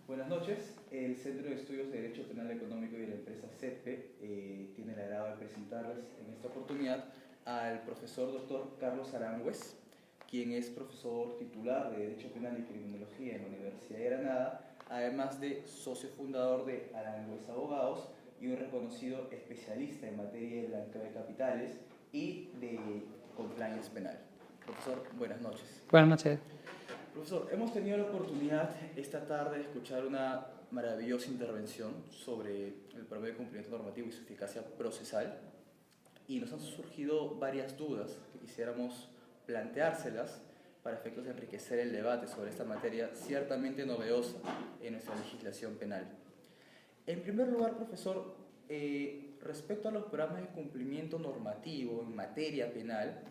Buenas noches. El Centro de Estudios de Derecho Penal Económico y de la empresa CEPE tiene el agrado de presentarles en esta oportunidad al profesor Dr. Carlos Arangües, quien es profesor titular de Derecho Penal y Criminología en la Universidad de Granada, además de socio fundador de Arangües Abogados y un reconocido especialista en materia de blanqueo de capitales y de compliance penal. Profesor, buenas noches. Buenas noches. Profesor, hemos tenido la oportunidad esta tarde de escuchar una maravillosa intervención sobre el promedio de cumplimiento normativo y su eficacia procesal, y nos han surgido varias dudas que quisiéramos planteárselas para efectos de enriquecer el debate sobre esta materia ciertamente novedosa en nuestra legislación penal. En primer lugar, profesor, respecto a los programas de cumplimiento normativo en materia penal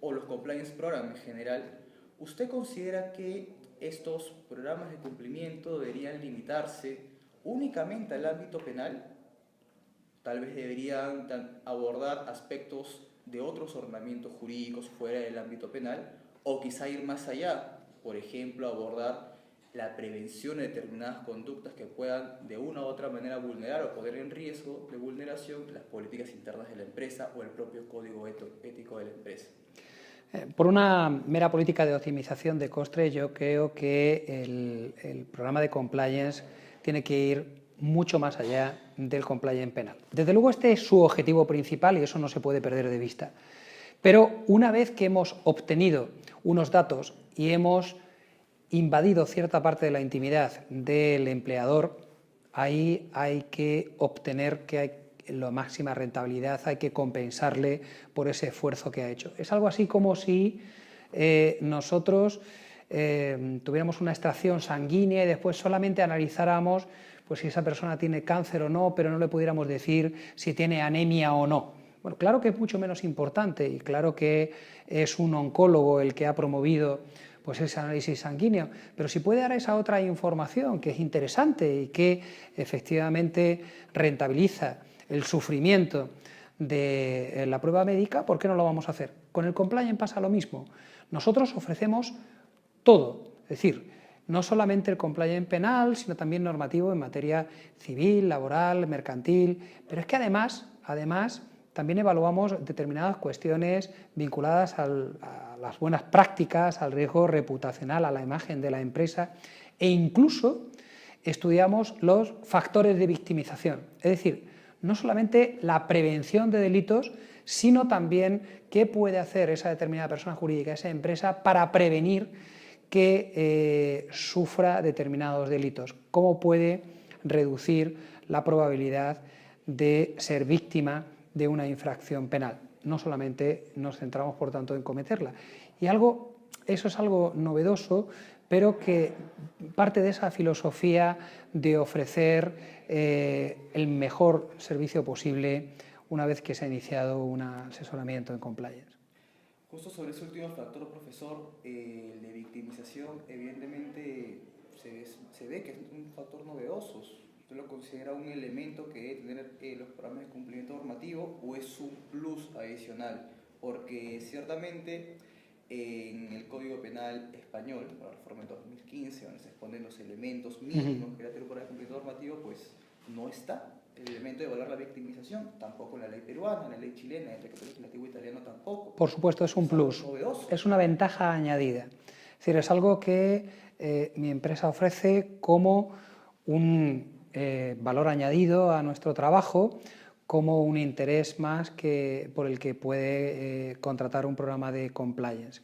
o los compliance programs en general, ¿usted considera que estos programas de cumplimiento deberían limitarse únicamente al ámbito penal? Tal vez deberían abordar aspectos de otros ordenamientos jurídicos fuera del ámbito penal, o quizá ir más allá, por ejemplo, abordar la prevención de determinadas conductas que puedan de una u otra manera vulnerar o poner en riesgo de vulneración las políticas internas de la empresa o el propio código ético de la empresa. Por una mera política de optimización de costes, yo creo que el programa de compliance tiene que ir mucho más allá del compliance penal. Desde luego este es su objetivo principal y eso no se puede perder de vista. Pero una vez que hemos obtenido unos datos y hemos invadido cierta parte de la intimidad del empleador, ahí hay que obtener que hay la máxima rentabilidad, hay que compensarle por ese esfuerzo que ha hecho. Es algo así como si nosotros tuviéramos una extracción sanguínea y después solamente analizáramos pues, si esa persona tiene cáncer o no, pero no le pudiéramos decir si tiene anemia o no. Bueno, claro que es mucho menos importante y claro que es un oncólogo el que ha promovido pues ese análisis sanguíneo, pero si puede dar esa otra información que es interesante y que efectivamente rentabiliza el sufrimiento de la prueba médica, ¿por qué no lo vamos a hacer? Con el compliance pasa lo mismo. Nosotros ofrecemos todo, es decir, no solamente el compliance penal, sino también normativo en materia civil, laboral, mercantil, pero es que además también evaluamos determinadas cuestiones vinculadas a las buenas prácticas, al riesgo reputacional, a la imagen de la empresa e incluso estudiamos los factores de victimización, es decir, no solamente la prevención de delitos, sino también qué puede hacer esa determinada persona jurídica, esa empresa, para prevenir que sufra determinados delitos, cómo puede reducir la probabilidad de ser víctima de una infracción penal. No solamente nos centramos, por tanto, en cometerla. Y eso es algo novedoso, pero que parte de esa filosofía de ofrecer el mejor servicio posible una vez que se ha iniciado un asesoramiento en compliance. Justo sobre ese último factor, profesor, el de victimización, evidentemente se ve que es un factor novedoso. ¿Usted lo considera un elemento que debe tener los programas de cumplimiento normativo o es un plus adicional? Porque ciertamente en el Código Penal español, la reforma de 2015, donde se exponen los elementos mínimos que debe tener un programa de cumplimiento normativo, pues no está el elemento de evaluar la victimización, tampoco en la ley peruana, en la ley chilena, en el decreto legislativo italiano tampoco. Por supuesto, es un plus, es una ventaja añadida. Es decir, es algo que mi empresa ofrece como un valor añadido a nuestro trabajo, como un interés más por el que puede contratar un programa de compliance.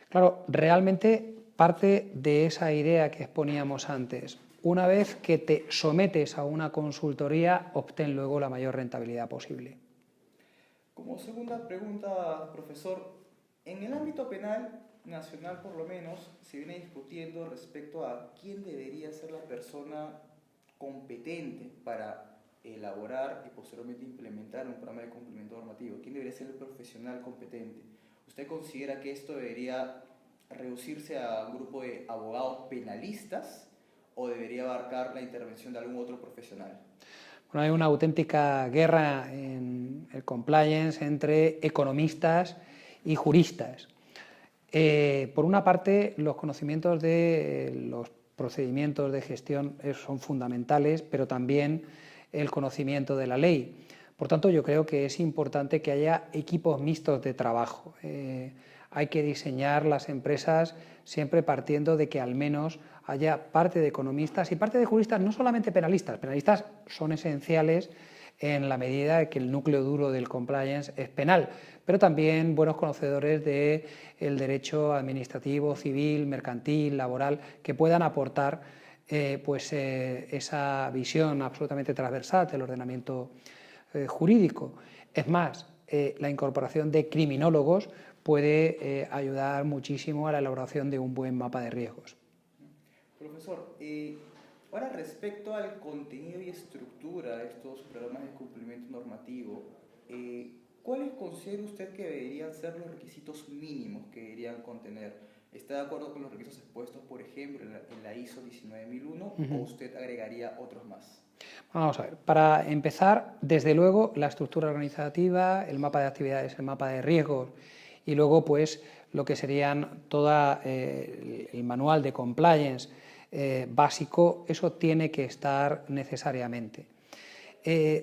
Claro, realmente parte de esa idea que exponíamos antes. Una vez que te sometes a una consultoría, obtén luego la mayor rentabilidad posible. Como segunda pregunta, profesor, en el ámbito penal nacional, por lo menos, se viene discutiendo respecto a quién debería ser la persona competente para elaborar y posteriormente implementar un programa de cumplimiento normativo. ¿Quién debería ser el profesional competente? ¿Usted considera que esto debería reducirse a un grupo de abogados penalistas o debería abarcar la intervención de algún otro profesional? Bueno, hay una auténtica guerra en el compliance entre economistas y juristas. Por una parte, los conocimientos de los procedimientos de gestión son fundamentales, pero también el conocimiento de la ley. Por tanto, yo creo que es importante que haya equipos mixtos de trabajo. Hay que diseñar las empresas siempre partiendo de que al menos haya parte de economistas y parte de juristas, no solamente penalistas. Penalistas son esenciales en la medida de que el núcleo duro del compliance es penal, pero también buenos conocedores del derecho administrativo, civil, mercantil, laboral, que puedan aportar esa visión absolutamente transversal del ordenamiento jurídico. Es más, la incorporación de criminólogos puede ayudar muchísimo a la elaboración de un buen mapa de riesgos. Profesor, ahora respecto al contenido y estructura de estos programas de cumplimiento normativo, ¿cuáles considera usted que deberían ser los requisitos mínimos que deberían contener? ¿Está de acuerdo con los requisitos expuestos, por ejemplo, en la ISO 19001 o usted agregaría otros más? Vamos a ver, para empezar, desde luego, la estructura organizativa, el mapa de actividades, el mapa de riesgos y luego pues lo que serían todo el manual de compliance básico, eso tiene que estar necesariamente.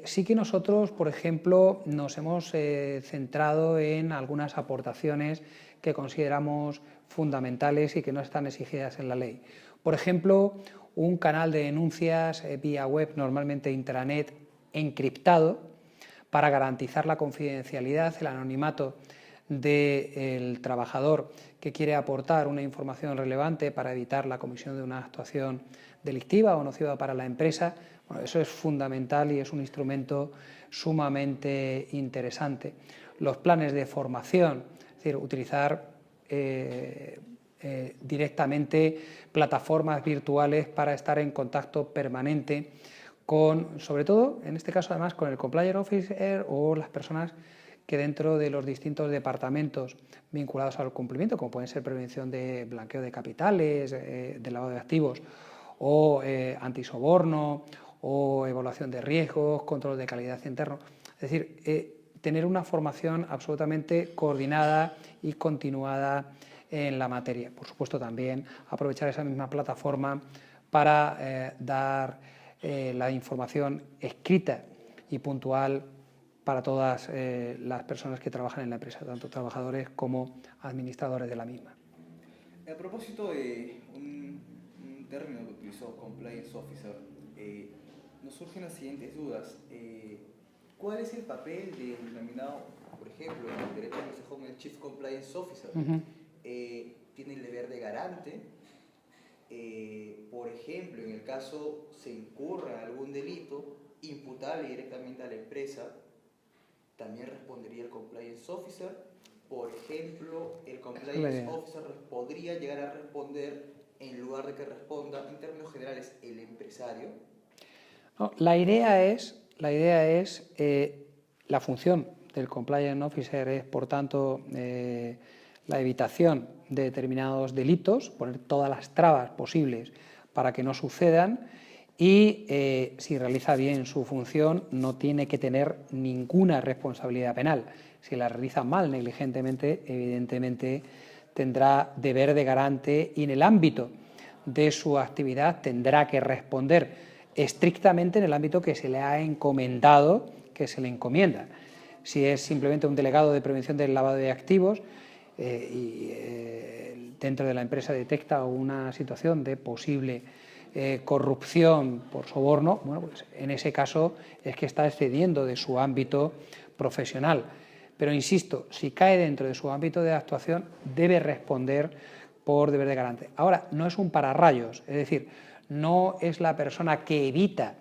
Sí que nosotros, por ejemplo, nos hemos centrado en algunas aportaciones que consideramos fundamentales y que no están exigidas en la ley. Por ejemplo, un canal de denuncias vía web, normalmente intranet, encriptado, para garantizar la confidencialidad, el anonimato del trabajador que quiere aportar una información relevante para evitar la comisión de una actuación delictiva o nociva para la empresa. Bueno, eso es fundamental y es un instrumento sumamente interesante. Los planes de formación, es decir, utilizar directamente plataformas virtuales para estar en contacto permanente con, sobre todo, en este caso además, con el compliance officer o las personas que dentro de los distintos departamentos vinculados al cumplimiento, como pueden ser prevención de blanqueo de capitales, de lavado de activos o antisoborno o evaluación de riesgos, control de calidad interno. Es decir, tener una formación absolutamente coordinada y continuada en la materia. Por supuesto, también aprovechar esa misma plataforma para dar la información escrita y puntual para todas las personas que trabajan en la empresa, tanto trabajadores como administradores de la misma. A propósito de un término que utilizó Compliance Officer, nos surgen las siguientes dudas. ¿Cuál es el papel del denominado, por ejemplo, en el derecho anglosajón, el Chief Compliance Officer? ¿Tiene el deber de garante? Por ejemplo, en el caso se incurra algún delito imputable directamente a la empresa, ¿también respondería el Compliance Officer? Por ejemplo, el Compliance Officer podría llegar a responder en lugar de que responda, en términos generales, el empresario. No, la idea es la función del Compliance Officer es, por tanto, la evitación de determinados delitos, poner todas las trabas posibles para que no sucedan y si realiza bien su función no tiene que tener ninguna responsabilidad penal. Si la realiza mal, negligentemente, evidentemente tendrá deber de garante y en el ámbito de su actividad tendrá que responder estrictamente en el ámbito que se le ha encomendado, que se le encomienda. Si es simplemente un delegado de prevención del lavado de activos dentro de la empresa detecta una situación de posible corrupción por soborno, bueno, pues en ese caso es que está excediendo de su ámbito profesional. Pero insisto, si cae dentro de su ámbito de actuación, debe responder por deber de garante. Ahora, no es un pararrayos, es decir, no es la persona que evita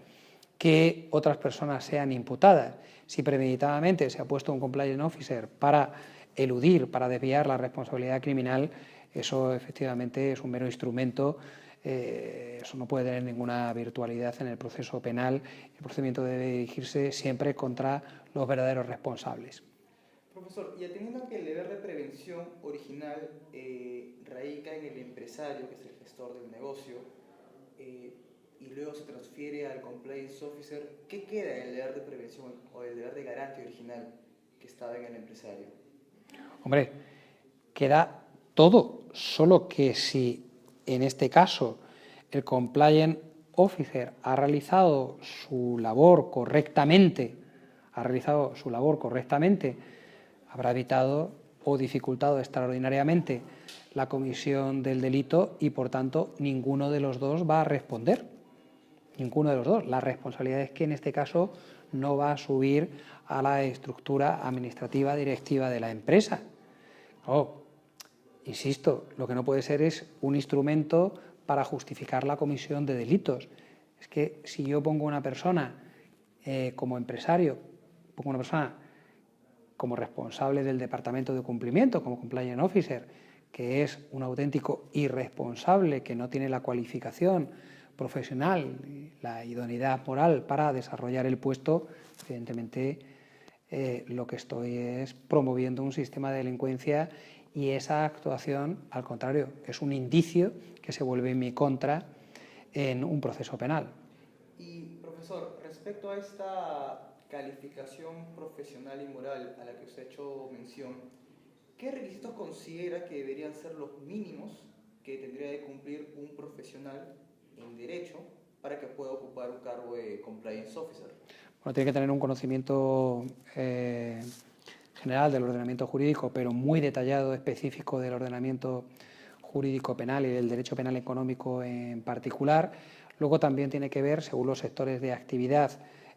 que otras personas sean imputadas. Si premeditadamente se ha puesto un compliance officer para eludir, para desviar la responsabilidad criminal, eso efectivamente es un mero instrumento, eso no puede tener ninguna virtualidad en el proceso penal. El procedimiento debe dirigirse siempre contra los verdaderos responsables. Profesor, y atendiendo a que el deber de prevención original radica en el empresario, que es el gestor del negocio, y luego se transfiere al compliance officer, ¿qué queda en el deber de prevención o el deber de garante original que estaba en el empresario? Hombre, queda todo, solo que si en este caso el compliance officer ha realizado su labor correctamente, habrá evitado o dificultado extraordinariamente la comisión del delito y, por tanto, ninguno de los dos va a responder. Ninguno de los dos. La responsabilidad es que en este caso no va a subir a la estructura administrativa directiva de la empresa. Insisto, lo que no puede ser es un instrumento para justificar la comisión de delitos. Es que si yo pongo una persona como empresario, pongo una persona como responsable del departamento de cumplimiento, como compliance officer, que es un auténtico irresponsable, que no tiene la cualificación profesional, la idoneidad moral para desarrollar el puesto, evidentemente lo que estoy es promoviendo un sistema de delincuencia, y esa actuación, al contrario, es un indicio que se vuelve en mi contra en un proceso penal. Y, profesor, respecto a esta calificación profesional y moral a la que usted ha hecho mención, ¿qué requisitos considera que deberían ser los mínimos que tendría que cumplir un profesional en derecho para que pueda ocupar un cargo de compliance officer? Bueno, tiene que tener un conocimiento general del ordenamiento jurídico, pero muy detallado, específico del ordenamiento jurídico penal y del derecho penal económico en particular. Luego también tiene que ver, según los sectores de actividad,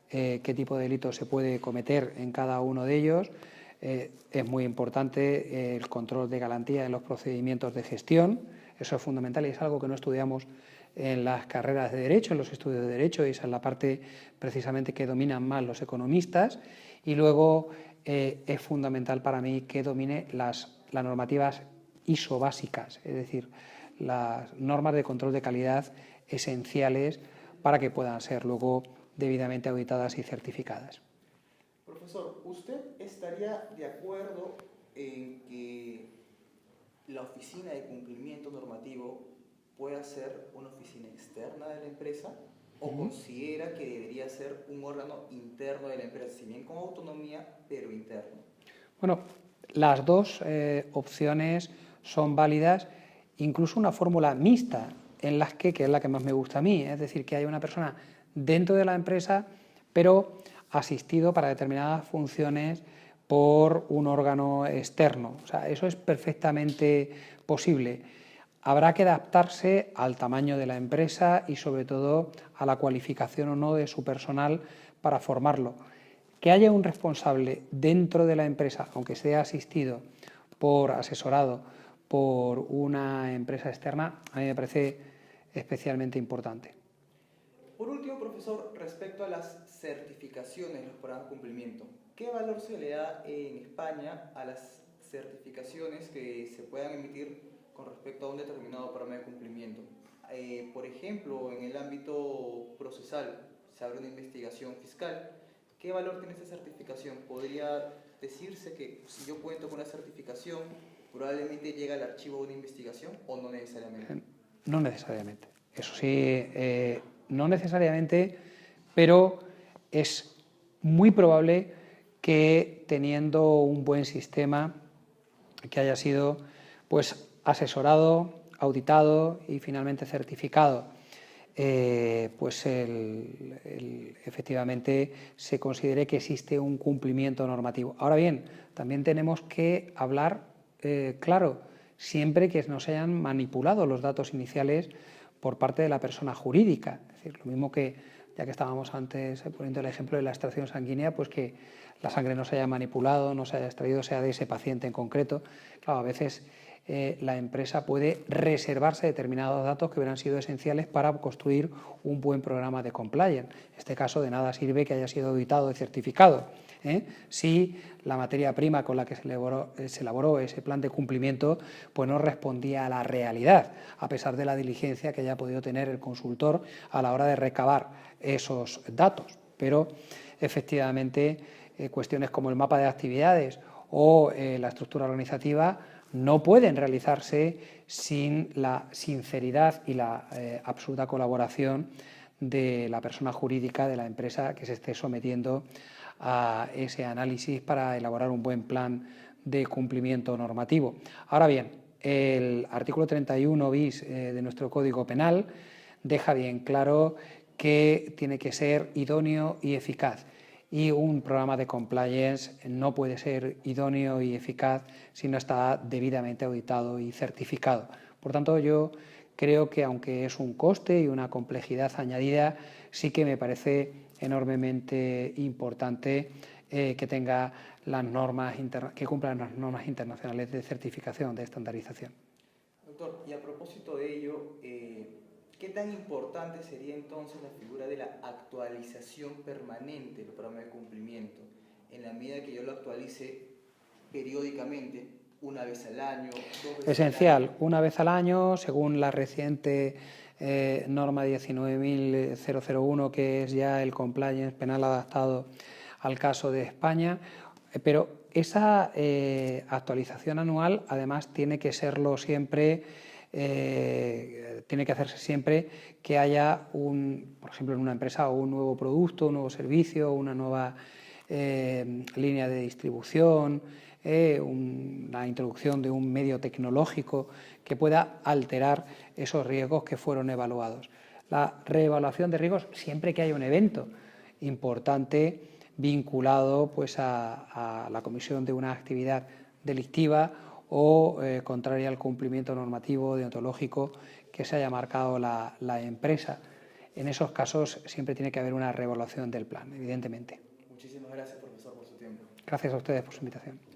qué tipo de delito se puede cometer en cada uno de ellos. Es muy importante el control de garantía en los procedimientos de gestión. Eso es fundamental y es algo que no estudiamos en las carreras de Derecho, en los estudios de Derecho, y esa es la parte precisamente que dominan más los economistas. Y luego es fundamental para mí que domine las normativas ISO básicas, es decir, las normas de control de calidad esenciales para que puedan ser luego debidamente auditadas y certificadas. Profesor, ¿usted estaría de acuerdo en que la oficina de cumplimiento normativo pueda ser una oficina externa de la empresa o considera que debería ser un órgano interno de la empresa, si bien con autonomía, pero interno? Bueno, las dos opciones son válidas, incluso una fórmula mixta, en las que es la que más me gusta a mí, es decir, que haya una persona dentro de la empresa, pero asistido para determinadas funciones por un órgano externo. O sea, eso es perfectamente posible. Habrá que adaptarse al tamaño de la empresa y, sobre todo, a la cualificación o no de su personal para formarlo. Que haya un responsable dentro de la empresa, aunque sea asistido asesorado por una empresa externa, a mí me parece especialmente importante. Por último, profesor, respecto a las certificaciones, los programas de cumplimiento, ¿qué valor se le da en España a las certificaciones que se puedan emitir con respecto a un determinado programa de cumplimiento? Por ejemplo, en el ámbito procesal, se abre una investigación fiscal. ¿Qué valor tiene esta certificación? ¿Podría decirse que si yo cuento con una certificación, probablemente llega al archivo de una investigación o no necesariamente? No necesariamente. Eso sí, no necesariamente, pero es muy probable que, teniendo un buen sistema que haya sido pues asesorado, auditado y finalmente certificado, pues efectivamente se considere que existe un cumplimiento normativo. Ahora bien, también tenemos que hablar claro, siempre que no se hayan manipulado los datos iniciales por parte de la persona jurídica. Es decir, lo mismo que, ya que estábamos antes poniendo el ejemplo de la extracción sanguínea, pues que la sangre no se haya manipulado, no se haya extraído, sea de ese paciente en concreto. Claro, a veces la empresa puede reservarse determinados datos que hubieran sido esenciales para construir un buen programa de compliance. En este caso, de nada sirve que haya sido auditado y certificado si la materia prima con la que se elaboró ese plan de cumplimiento pues no respondía a la realidad, a pesar de la diligencia que haya podido tener el consultor a la hora de recabar esos datos. Pero efectivamente cuestiones como el mapa de actividades o la estructura organizativa no pueden realizarse sin la sinceridad y la absoluta colaboración de la persona jurídica de la empresa que se esté sometiendo a ese análisis para elaborar un buen plan de cumplimiento normativo. Ahora bien, el artículo 31 bis de nuestro Código Penal deja bien claro que tiene que ser idóneo y eficaz. Y un programa de compliance no puede ser idóneo y eficaz si no está debidamente auditado y certificado. Por tanto, yo creo que aunque es un coste y una complejidad añadida, sí que me parece enormemente importante que tenga las normas que cumplan las normas internacionales de certificación, de estandarización. Doctor, y a propósito de ello, ¿qué tan importante sería entonces la figura de la actualización permanente del programa de cumplimiento? En la medida que yo lo actualice periódicamente, una vez al año, 2 veces Esencial, al año. una vez al año, según la reciente norma 19.001, que es ya el compliance penal adaptado al caso de España, pero esa actualización anual además tiene que serlo siempre, tiene que hacerse siempre que haya por ejemplo en una empresa, un nuevo producto, un nuevo servicio, una nueva línea de distribución, la introducción de un medio tecnológico que pueda alterar esos riesgos que fueron evaluados. La reevaluación de riesgos siempre que haya un evento importante vinculado pues, a la comisión de una actividad delictiva o contraria al cumplimiento normativo deontológico que se haya marcado la empresa. En esos casos siempre tiene que haber una reevaluación del plan, evidentemente. Muchísimas gracias, profesor, por su tiempo. Gracias a ustedes por su invitación.